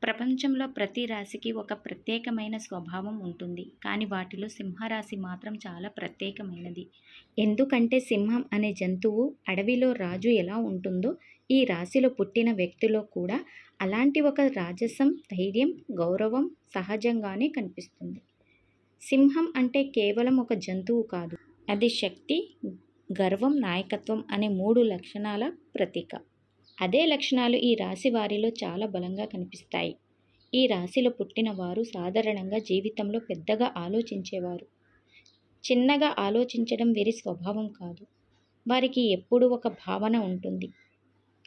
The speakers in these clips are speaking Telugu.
ప్రపంచంలో ప్రతి రాశికి ఒక ప్రత్యేకమైన స్వభావం ఉంటుంది. కానీ వాటిలో సింహరాశి మాత్రం చాలా ప్రత్యేకమైనది. ఎందుకంటే సింహం అనే జంతువు అడవిలో రాజు ఎలా ఉంటుందో, ఈ రాశిలో పుట్టిన వ్యక్తిలో కూడా అలాంటి ఒక రాజసం, ధైర్యం, గౌరవం సహజంగానే కనిపిస్తుంది. సింహం అంటే కేవలం ఒక జంతువు కాదు. అది శక్తి, గర్వం, నాయకత్వం అనే 3 లక్షణాల ప్రతీక. అదే లక్షణాలు ఈ రాశి వారిలో చాలా బలంగా కనిపిస్తాయి. ఈ రాశిలో పుట్టిన వారు సాధారణంగా జీవితంలో పెద్దగా ఆలోచించేవారు. చిన్నగా ఆలోచించడం వీరి స్వభావం కాదు. వారికి ఎప్పుడూ ఒక భావన ఉంటుంది.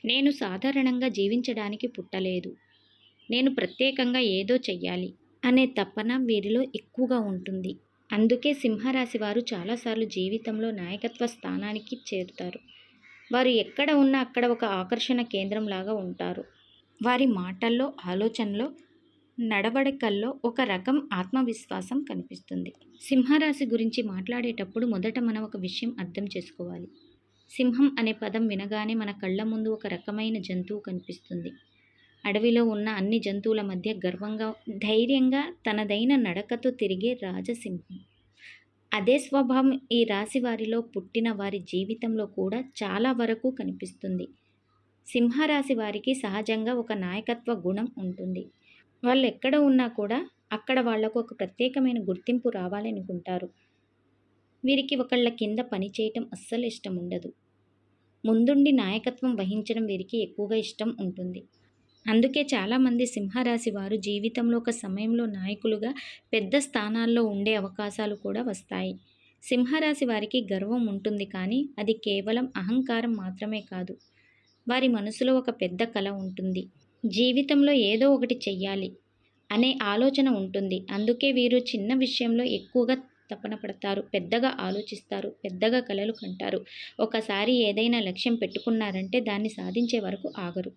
నేను సాధారణంగా జీవించడానికి పుట్టలేదు. నేను ప్రత్యేకంగా ఏదో చెయ్యాలి అనే తపన వీరిలో ఎక్కువగా ఉంటుంది. అందుకే సింహరాశి వారు చాలాసార్లు జీవితంలో నాయకత్వ స్థానానికి చేరుతారు. వారు ఎక్కడ ఉన్నా అక్కడ ఒక ఆకర్షణ కేంద్రంలాగా ఉంటారు. వారి మాటల్లో, ఆలోచనలో, నడవడికల్లో ఒక రకం ఆత్మవిశ్వాసం కనిపిస్తుంది. సింహరాశి గురించి మాట్లాడేటప్పుడు మొదట మనం ఒక విషయం అర్థం చేసుకోవాలి. సింహం అనే పదం వినగానే మన కళ్ళ ముందు ఒక రకమైన జంతువు కనిపిస్తుంది. అడవిలో ఉన్న అన్ని జంతువుల మధ్య గర్వంగా, ధైర్యంగా తనదైన నడకతో తిరిగే రాజసింహం. అదే స్వభావం ఈ రాశి వారిలో పుట్టిన వారి జీవితంలో కూడా చాలా వరకు కనిపిస్తుంది. సింహరాశి వారికి సహజంగా ఒక నాయకత్వ గుణం ఉంటుంది. వాళ్ళు ఎక్కడ ఉన్నా కూడా అక్కడ వాళ్లకు ఒక ప్రత్యేకమైన గుర్తింపు రావాలనుకుంటారు. వీరికి ఒకళ్ళ కింద పనిచేయటం అస్సలు ఇష్టం ఉండదు. ముందుండి నాయకత్వం వహించడం వీరికి ఎక్కువగా ఇష్టం ఉంటుంది. అందుకే చాలామంది సింహరాశి వారు జీవితంలో ఒక సమయంలో నాయకులుగా పెద్ద స్థానాల్లో ఉండే అవకాశాలు కూడా వస్తాయి. సింహరాశి వారికి గర్వం ఉంటుంది, కానీ అది కేవలం అహంకారం మాత్రమే కాదు. వారి మనసులో ఒక పెద్ద కల ఉంటుంది. జీవితంలో ఏదో ఒకటి చెయ్యాలి అనే ఆలోచన ఉంటుంది. అందుకే వీరు చిన్న విషయంలో ఎక్కువగా తపన పడతారు, పెద్దగా ఆలోచిస్తారు, పెద్దగా కలలు కంటారు. ఒకసారి ఏదైనా లక్ష్యం పెట్టుకున్నారంటే దాన్ని సాధించే వరకు ఆగరు.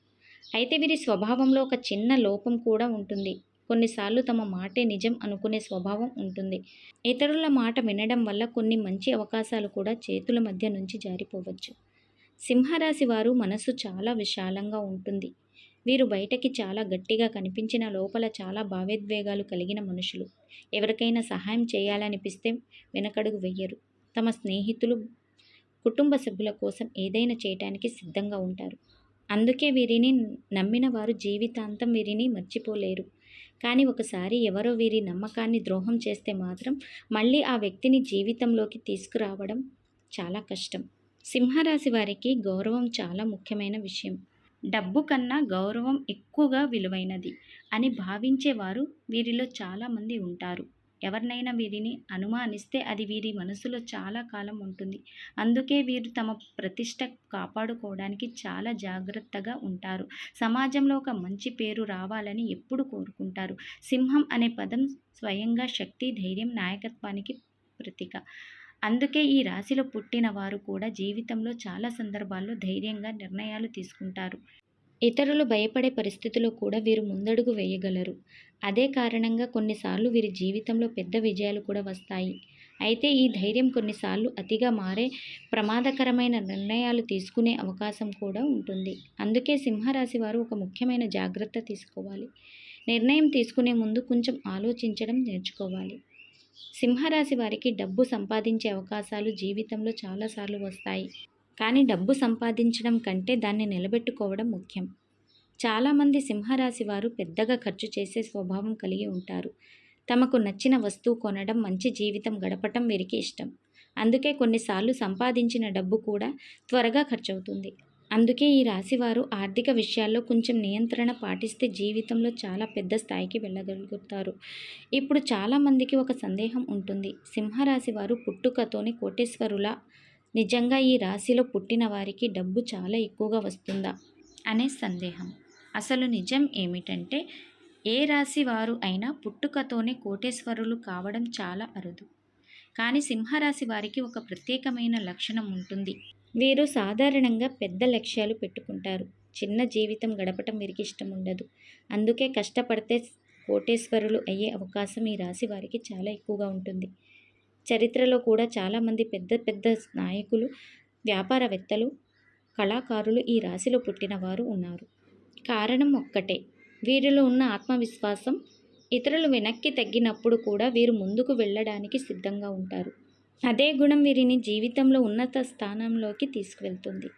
అయితే వీరి స్వభావంలో ఒక చిన్న లోపం కూడా ఉంటుంది. కొన్నిసార్లు తమ మాటే నిజం అనుకునే స్వభావం ఉంటుంది. ఇతరుల మాట వినడం వల్ల కొన్ని మంచి అవకాశాలు కూడా చేతుల మధ్య నుంచి జారిపోవచ్చు. సింహరాశి వారు మనసు చాలా విశాలంగా ఉంటుంది. వీరు బయటకి చాలా గట్టిగా కనిపించిన లోపల చాలా భావోద్వేగాలు కలిగిన మనుషులు. ఎవరికైనా సహాయం చేయాలనిపిస్తే వెనకడుగు వెయ్యరు. తమ స్నేహితులు, కుటుంబ సభ్యుల కోసం ఏదైనా చేయటానికి సిద్ధంగా ఉంటారు. అందుకే వీరిని నమ్మిన వారు జీవితాంతం వీరిని మర్చిపోలేరు. కానీ ఒకసారి ఎవరో వీరి నమ్మకాన్ని ద్రోహం చేస్తే మాత్రం మళ్ళీ ఆ వ్యక్తిని జీవితంలోకి తీసుకురావడం చాలా కష్టం. సింహరాశి వారికి గౌరవం చాలా ముఖ్యమైన విషయం. డబ్బు కన్నా గౌరవం ఎక్కువగా విలువైనది అని భావించేవారు వీరిలో చాలామంది ఉంటారు. ఎవరినైనా వీరిని అనుమానిస్తే అది వీరి మనసులో చాలా కాలం ఉంటుంది. అందుకే వీరు తమ ప్రతిష్ట కాపాడుకోవడానికి చాలా జాగ్రత్తగా ఉంటారు. సమాజంలో ఒక మంచి పేరు రావాలని ఎప్పుడు కోరుకుంటారు. సింహం అనే పదం స్వయంగా శక్తి, ధైర్యం, నాయకత్వానికి ప్రతీక. అందుకే ఈ రాశిలో పుట్టిన వారు కూడా జీవితంలో చాలా సందర్భాల్లో ధైర్యంగా నిర్ణయాలు తీసుకుంటారు. ఇతరులు భయపడే పరిస్థితిలో కూడా వీరు ముందడుగు వేయగలరు. అదే కారణంగా కొన్నిసార్లు వీరి జీవితంలో పెద్ద విజయాలు కూడా వస్తాయి. అయితే ఈ ధైర్యం కొన్నిసార్లు అతిగా మారే ప్రమాదకరమైన నిర్ణయాలు తీసుకునే అవకాశం కూడా ఉంటుంది. అందుకే సింహరాశి వారు ఒక ముఖ్యమైన జాగ్రత్త తీసుకోవాలి. నిర్ణయం తీసుకునే ముందు కొంచెం ఆలోచించడం నేర్చుకోవాలి. సింహరాశి వారికి డబ్బు సంపాదించే అవకాశాలు జీవితంలో చాలాసార్లు వస్తాయి. కానీ డబ్బు సంపాదించడం కంటే దాన్ని నిలబెట్టుకోవడం ముఖ్యం. చాలామంది సింహరాశి వారు పెద్దగా ఖర్చు చేసే స్వభావం కలిగి ఉంటారు. తమకు నచ్చిన వస్తువు కొనడం, మంచి జీవితం గడపటం వీరికి ఇష్టం. అందుకే కొన్నిసార్లు సంపాదించిన డబ్బు కూడా త్వరగా ఖర్చవుతుంది. అందుకే ఈ రాశివారు ఆర్థిక విషయాల్లో కొంచెం నియంత్రణ పాటిస్తే జీవితంలో చాలా పెద్ద స్థాయికి వెళ్ళగలుగుతారు. ఇప్పుడు చాలామందికి ఒక సందేహం ఉంటుంది. సింహరాశి వారు పుట్టుకతోనే కోటేశ్వరులా? నిజంగా ఈ రాశిలో పుట్టిన వారికి డబ్బు చాలా ఎక్కువగా వస్తుందా అనే సందేహం. అసలు నిజం ఏమిటంటే, ఏ రాశి వారు అయినా పుట్టుకతోనే కోటేశ్వరులు కావడం చాలా అరుదు. కానీ సింహరాశి వారికి ఒక ప్రత్యేకమైన లక్షణం ఉంటుంది. వీరు సాధారణంగా పెద్ద లక్ష్యాలు పెట్టుకుంటారు. చిన్న జీవితం గడపటం వీరికి ఇష్టం ఉండదు. అందుకే కష్టపడితే కోటేశ్వరులు అయ్యే అవకాశం ఈ రాశి వారికి చాలా ఎక్కువగా ఉంటుంది. చరిత్రలో కూడా చాలామంది పెద్ద పెద్ద నాయకులు, వ్యాపారవేత్తలు, కళాకారులు ఈ రాశిలో పుట్టిన వారు ఉన్నారు. కారణం ఒక్కటే, వీరిలో ఉన్న ఆత్మవిశ్వాసం ఇతరులు వెనక్కి తగ్గినప్పుడు కూడా వీరు ముందుకు వెళ్ళడానికి సిద్ధంగా ఉంటారు. అదే గుణం వీరిని జీవితంలో ఉన్నత స్థానంలోకి తీసుకువెళ్తుంది.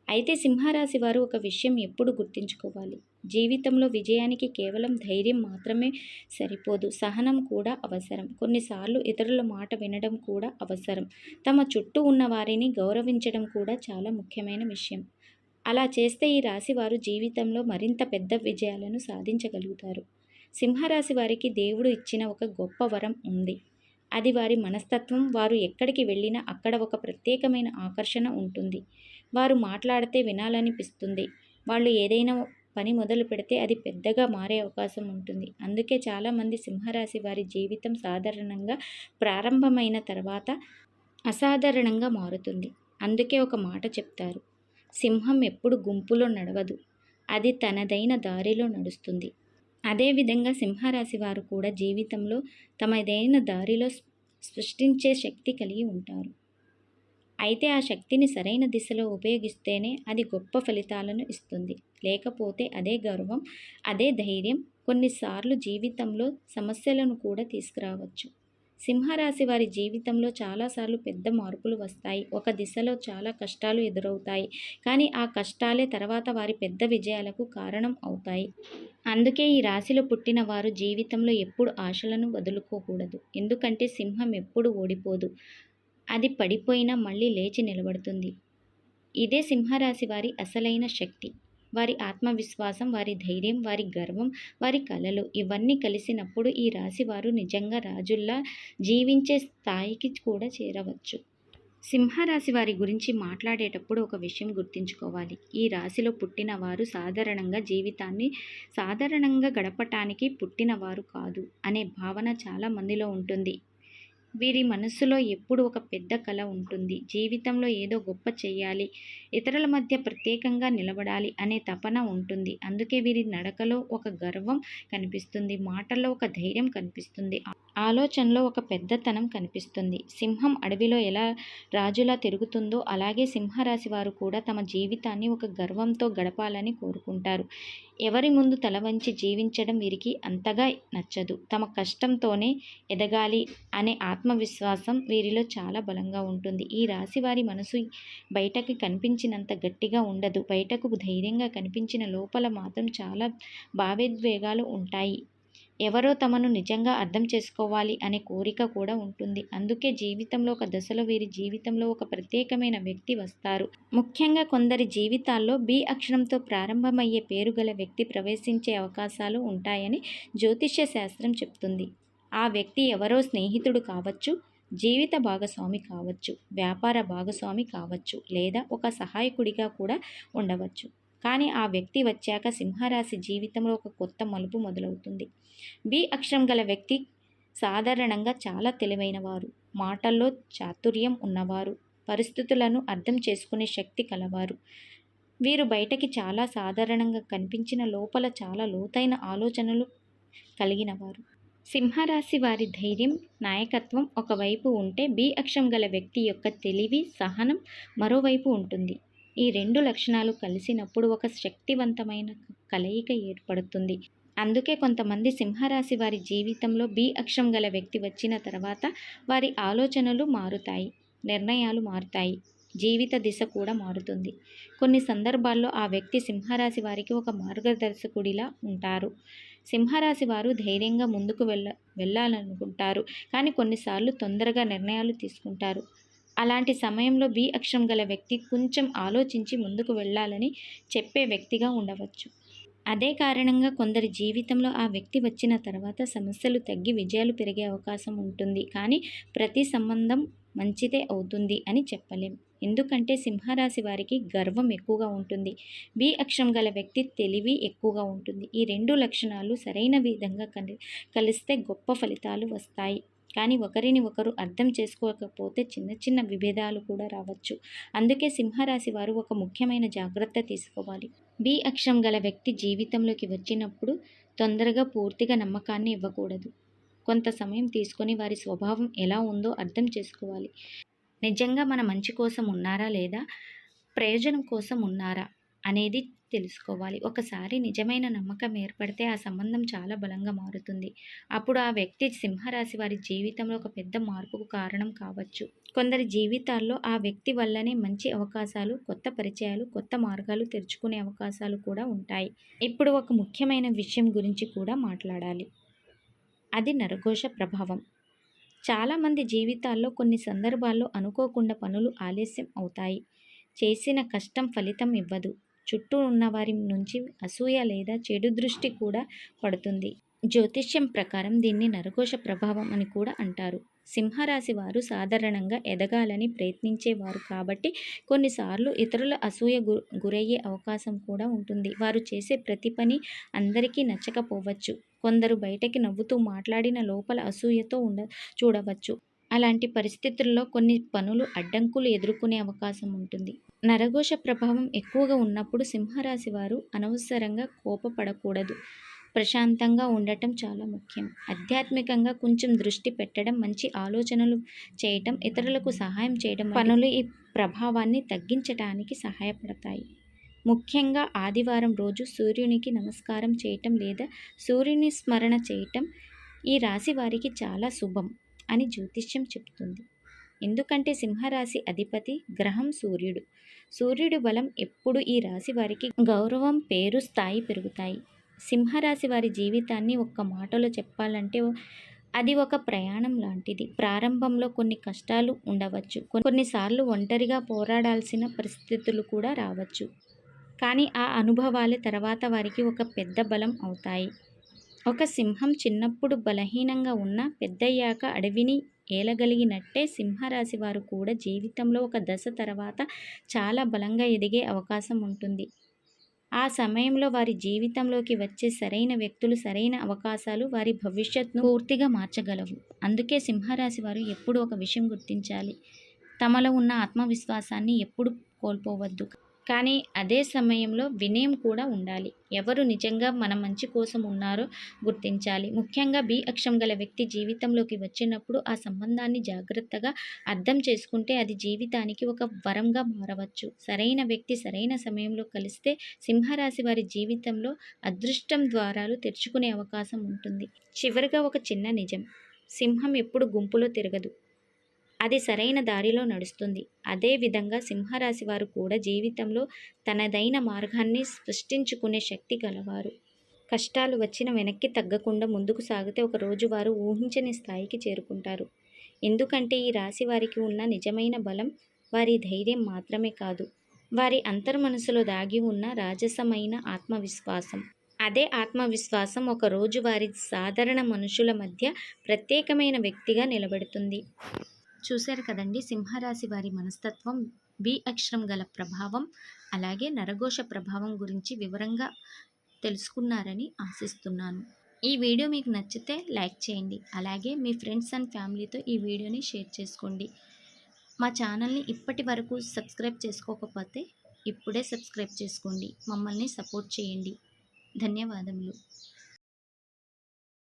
అయితే సింహరాశి వారు ఒక విషయం ఎప్పుడు గుర్తుంచుకోవాలి. జీవితంలో విజయానికి కేవలం ధైర్యం మాత్రమే సరిపోదు, సహనం కూడా అవసరం. కొన్నిసార్లు ఇతరుల మాట వినడం కూడా అవసరం. తమ చుట్టూ ఉన్న వారిని గౌరవించడం కూడా చాలా ముఖ్యమైన విషయం. అలా చేస్తే ఈ రాశి వారు జీవితంలో మరింత పెద్ద విజయాలను సాధించగలుగుతారు. సింహరాశి వారికి దేవుడు ఇచ్చిన ఒక గొప్ప వరం ఉంది. అది వారి మనస్తత్వం. వారు ఎక్కడికి వెళ్ళినా అక్కడ ఒక ప్రత్యేకమైన ఆకర్షణ ఉంటుంది. వారు మాట్లాడితే వినాలనిపిస్తుంది. వాళ్ళు ఏదైనా పని మొదలు పెడితే అది పెద్దగా మారే అవకాశం ఉంటుంది. అందుకే చాలామంది సింహరాశి వారి జీవితం సాధారణంగా ప్రారంభమైన తర్వాత అసాధారణంగా మారుతుంది. అందుకే ఒక మాట చెప్తారు, సింహం ఎప్పుడు గుంపులో నడవదు, అది తనదైన దారిలో నడుస్తుంది. అదేవిధంగా సింహరాశి వారు కూడా జీవితంలో తమదైన దారిలో సృష్టించే శక్తి కలిగి ఉంటారు. అయితే ఆ శక్తిని సరైన దిశలో ఉపయోగిస్తేనే అది గొప్ప ఫలితాలను ఇస్తుంది. లేకపోతే అదే గర్వం, అదే ధైర్యం కొన్నిసార్లు జీవితంలో సమస్యలను కూడా తీసుకురావచ్చు. సింహరాశి వారి జీవితంలో చాలాసార్లు పెద్ద మార్పులు వస్తాయి. ఒక దిశలో చాలా కష్టాలు ఎదురవుతాయి. కానీ ఆ కష్టాలే తర్వాత వారి పెద్ద విజయాలకు కారణం అవుతాయి. అందుకే ఈ రాశిలో పుట్టిన వారు జీవితంలో ఎప్పుడు ఆశలను వదులుకోకూడదు. ఎందుకంటే సింహం ఎప్పుడు ఓడిపోదు. అది పడిపోయినా మళ్ళీ లేచి నిలబడుతుంది. ఇదే సింహరాశి వారి అసలైన శక్తి. వారి ఆత్మవిశ్వాసం, వారి ధైర్యం, వారి గర్వం, వారి కలలు ఇవన్నీ కలిసినప్పుడు ఈ రాశి వారు నిజంగా రాజుల్లా జీవించే స్థాయికి కూడా చేరవచ్చు. సింహరాశి వారి గురించి మాట్లాడేటప్పుడు ఒక విషయం గుర్తుంచుకోవాలి. ఈ రాశిలో పుట్టిన వారు సాధారణంగా జీవితాన్ని సాధారణంగా గడపటానికి పుట్టినవారు కాదు అనే భావన చాలా మందిలో ఉంటుంది. వీరి మనస్సులో ఎప్పుడు ఒక పెద్ద కల ఉంటుంది. జీవితంలో ఏదో గొప్ప చెయ్యాలి, ఇతరుల మధ్య ప్రత్యేకంగా నిలబడాలి అనే తపన ఉంటుంది. అందుకే వీరి నడకలో ఒక గర్వం కనిపిస్తుంది, మాటల్లో ఒక ధైర్యం కనిపిస్తుంది, ఆలోచనలో ఒక పెద్దతనం కనిపిస్తుంది. సింహం అడవిలో ఎలా రాజులా తిరుగుతుందో అలాగే సింహరాశి వారు కూడా తమ జీవితాన్ని ఒక గర్వంతో గడపాలని కోరుకుంటారు. ఎవరి ముందు తల వంచి జీవించడం వీరికి అంతగా నచ్చదు. తమ కష్టంతోనే ఎదగాలి అనే ఆత్మవిశ్వాసం వీరిలో చాలా బలంగా ఉంటుంది. ఈ రాశి వారి మనసు బయటకి కనిపించినంత గట్టిగా ఉండదు. బయటకు ధైర్యంగా కనిపించిన లోపల మాత్రం చాలా భావోద్వేగాలు ఉంటాయి. ఎవరో తమను నిజంగా అర్థం చేసుకోవాలి అనే కోరిక కూడా ఉంటుంది. అందుకే జీవితంలో ఒక దశలో వీరి జీవితంలో ఒక ప్రత్యేకమైన వ్యక్తి వస్తారు. ముఖ్యంగా కొందరి జీవితాల్లో బి అక్షరంతో ప్రారంభమయ్యే పేరు గల వ్యక్తి ప్రవేశించే అవకాశాలు ఉంటాయని జ్యోతిష్య శాస్త్రం చెప్తుంది. ఆ వ్యక్తి ఎవరో స్నేహితుడు కావచ్చు, జీవిత భాగస్వామి కావచ్చు, వ్యాపార భాగస్వామి కావచ్చు, లేదా ఒక సహాయకుడిగా కూడా ఉండవచ్చు. కానీ ఆ వ్యక్తి వచ్చాక సింహరాశి జీవితంలో ఒక కొత్త మలుపు మొదలవుతుంది. బి అక్షరం గల వ్యక్తి సాధారణంగా చాలా తెలివైన వారు, మాటల్లో చాతుర్యం ఉన్నవారు, పరిస్థితులను అర్థం చేసుకునే శక్తి కలవారు. వీరు బయటకి చాలా సాధారణంగా కనిపించిన లోపల చాలా లోతైన ఆలోచనలు కలిగినవారు. సింహరాశి వారి ధైర్యం, నాయకత్వం ఒకవైపు ఉంటే బి అక్షరం గల వ్యక్తి యొక్క తెలివి, సహనం మరోవైపు ఉంటుంది. ఈ రెండు లక్షణాలు కలిసినప్పుడు ఒక శక్తివంతమైన కలయిక ఏర్పడుతుంది. అందుకే కొంతమంది సింహరాశి వారి జీవితంలో బి అక్షరం గల వ్యక్తి వచ్చిన తర్వాత వారి ఆలోచనలు మారుతాయి, నిర్ణయాలు మారుతాయి, జీవిత దిశ కూడా మారుతుంది. కొన్ని సందర్భాల్లో ఆ వ్యక్తి సింహరాశి వారికి ఒక మార్గదర్శకుడిలా ఉంటారు. సింహరాశి వారు ధైర్యంగా ముందుకు వెళ్ళాలనుకుంటారు, కానీ కొన్నిసార్లు తొందరగా నిర్ణయాలు తీసుకుంటారు. అలాంటి సమయంలో బి అక్షరం గల వ్యక్తి కొంచెం ఆలోచించి ముందుకు వెళ్ళాలని చెప్పే వ్యక్తిగా ఉండవచ్చు. అదే కారణంగా కొందరి జీవితంలో ఆ వ్యక్తి వచ్చిన తర్వాత సమస్యలు తగ్గి విజయాలు పెరిగే అవకాశం ఉంటుంది. కానీ ప్రతి సంబంధం మంచిదే అవుతుంది అని చెప్పలేం. ఎందుకంటే సింహరాశి వారికి గర్వం ఎక్కువగా ఉంటుంది. బి అక్షరం గల వ్యక్తి తెలివి ఎక్కువగా ఉంటుంది. ఈ రెండు లక్షణాలు సరైన విధంగా కలిస్తే గొప్ప ఫలితాలు వస్తాయి. కానీ ఒకరిని ఒకరు అర్థం చేసుకోకపోతే చిన్న చిన్న విభేదాలు కూడా రావచ్చు. అందుకే సింహరాశి వారు ఒక ముఖ్యమైన జాగ్రత్త తీసుకోవాలి. బి అక్షరం గల వ్యక్తి జీవితంలోకి వచ్చినప్పుడు తొందరగా పూర్తిగా నమ్మకాన్ని ఇవ్వకూడదు. కొంత సమయం తీసుకొని వారి స్వభావం ఎలా ఉందో అర్థం చేసుకోవాలి. నిజంగా మన మంచి కోసం ఉన్నారా లేదా ప్రయోజనం కోసం ఉన్నారా అనేది తెలుసుకోవాలి. ఒకసారి నిజమైన నమ్మకం ఏర్పడితే ఆ సంబంధం చాలా బలంగా మారుతుంది. అప్పుడు ఆ వ్యక్తి సింహరాశి వారి జీవితంలో ఒక పెద్ద మార్పుకు కారణం కావచ్చు. కొందరి జీవితాల్లో ఆ వ్యక్తి వల్లనే మంచి అవకాశాలు, కొత్త పరిచయాలు, కొత్త మార్గాలు తెరుచుకునే అవకాశాలు కూడా ఉంటాయి. ఇప్పుడు ఒక ముఖ్యమైన విషయం గురించి కూడా మాట్లాడాలి. అది నరఘోష ప్రభావం. చాలామంది జీవితాల్లో కొన్ని సందర్భాల్లో అనుకోకుండా పనులు ఆలస్యం అవుతాయి. చేసిన కష్టం ఫలితం ఇవ్వదు. చుట్టూ ఉన్నవారి నుంచి అసూయ లేదా చెడు దృష్టి కూడా పడుతుంది. జ్యోతిష్యం ప్రకారం దీన్ని నరఘోష ప్రభావం అని కూడా అంటారు. సింహరాశి వారు సాధారణంగా ఎదగాలని ప్రయత్నించేవారు కాబట్టి కొన్నిసార్లు ఇతరుల అసూయ గురయ్యే అవకాశం కూడా ఉంటుంది. వారు చేసే ప్రతి పని అందరికీ నచ్చకపోవచ్చు. కొందరు బయటకి నవ్వుతూ మాట్లాడిన లోపల అసూయతో చూడవచ్చు. అలాంటి పరిస్థితుల్లో కొన్ని పనులు అడ్డంకులు ఎదుర్కొనే అవకాశం ఉంటుంది. నరఘోష ప్రభావం ఎక్కువగా ఉన్నప్పుడు సింహరాశి వారు అనవసరంగా కోపపడకూడదు. ప్రశాంతంగా ఉండటం చాలా ముఖ్యం. ఆధ్యాత్మికంగా కొంచెం దృష్టి పెట్టడం, మంచి ఆలోచనలు చేయటం, ఇతరులకు సహాయం చేయడం పనులు ఈ ప్రభావాన్ని తగ్గించడానికి సహాయపడతాయి. ముఖ్యంగా ఆదివారం రోజు సూర్యునికి నమస్కారం చేయటం లేదా సూర్యుని స్మరణ చేయటం ఈ రాశి వారికి చాలా శుభం అని జ్యోతిష్యం చెప్తుంది. ఎందుకంటే సింహరాశి అధిపతి గ్రహం సూర్యుడు. సూర్యుడి బలం ఎప్పుడు ఈ రాశి వారికి గౌరవం, పేరు, స్థాయి పెరుగుతాయి. సింహరాశి వారి జీవితాన్ని ఒక్క మాటలో చెప్పాలంటే అది ఒక ప్రయాణం లాంటిది. ప్రారంభంలో కొన్ని కష్టాలు ఉండవచ్చు. కొన్నిసార్లు ఒంటరిగా పోరాడాల్సిన పరిస్థితులు కూడా రావచ్చు. కానీ ఆ అనుభవాలే తర్వాత వారికి ఒక పెద్ద బలం అవుతాయి. ఒక సింహం చిన్నప్పుడు బలహీనంగా ఉన్నా పెద్దయ్యాక అడవిని ఏలగలిగినట్టే సింహరాశి వారు కూడా జీవితంలో ఒక దశ తర్వాత చాలా బలంగా ఎదిగే అవకాశం ఉంటుంది. ఆ సమయంలో వారి జీవితంలోకి వచ్చే సరైన వ్యక్తులు, సరైన అవకాశాలు వారి భవిష్యత్తును పూర్తిగా మార్చగలవు. అందుకే సింహరాశి వారు ఎప్పుడూ ఒక విషయం గుర్తించాలి. తమలో ఉన్న ఆత్మవిశ్వాసాన్ని ఎప్పుడు కోల్పోవద్దు. కానీ అదే సమయంలో వినయం కూడా ఉండాలి. ఎవరు నిజంగా మన మంచి కోసం ఉన్నారో గుర్తించాలి. ముఖ్యంగా బి అక్షరం గల వ్యక్తి జీవితంలోకి వచ్చినప్పుడు ఆ సంబంధాన్ని జాగ్రత్తగా అర్థం చేసుకుంటే అది జీవితానికి ఒక వరంగా మారవచ్చు. సరైన వ్యక్తి సరైన సమయంలో కలిస్తే సింహరాశి వారి జీవితంలో అదృష్టం ద్వారాలు తెరుచుకునే అవకాశం ఉంటుంది. చివరిగా ఒక చిన్న నిజం. సింహం ఎప్పుడు గుంపులో తిరగదు. అది సరైన దారిలో నడుస్తుంది. అదేవిధంగా సింహరాశి వారు కూడా జీవితంలో తనదైన మార్గాన్ని సృష్టించుకునే శక్తి గలవారు. కష్టాలు వచ్చిన వెనక్కి తగ్గకుండా ముందుకు సాగితే ఒకరోజు వారు ఊహించని స్థాయికి చేరుకుంటారు. ఎందుకంటే ఈ రాశి వారికి ఉన్న నిజమైన బలం వారి ధైర్యం మాత్రమే కాదు, వారి అంతర్మనసులో దాగి ఉన్న రాజసమైన ఆత్మవిశ్వాసం. అదే ఆత్మవిశ్వాసం ఒకరోజు వారి సాధారణ మనుషుల మధ్య ప్రత్యేకమైన వ్యక్తిగా నిలబెడుతుంది. చూశారు కదండి, సింహరాశి వారి మనస్తత్వం, బి అక్షరం గల ప్రభావం, అలాగే నరఘోష ప్రభావం గురించి వివరంగా తెలుసుకున్నారని ఆశిస్తున్నాను. ఈ వీడియో మీకు నచ్చితే లైక్ చేయండి. అలాగే మీ ఫ్రెండ్స్ అండ్ ఫ్యామిలీతో ఈ వీడియోని షేర్ చేసుకోండి. మా ఛానల్ని ఇప్పటి వరకు సబ్స్క్రైబ్ చేసుకోకపోతే ఇప్పుడే సబ్స్క్రైబ్ చేసుకోండి. మమ్మల్ని సపోర్ట్ చేయండి. ధన్యవాదములు.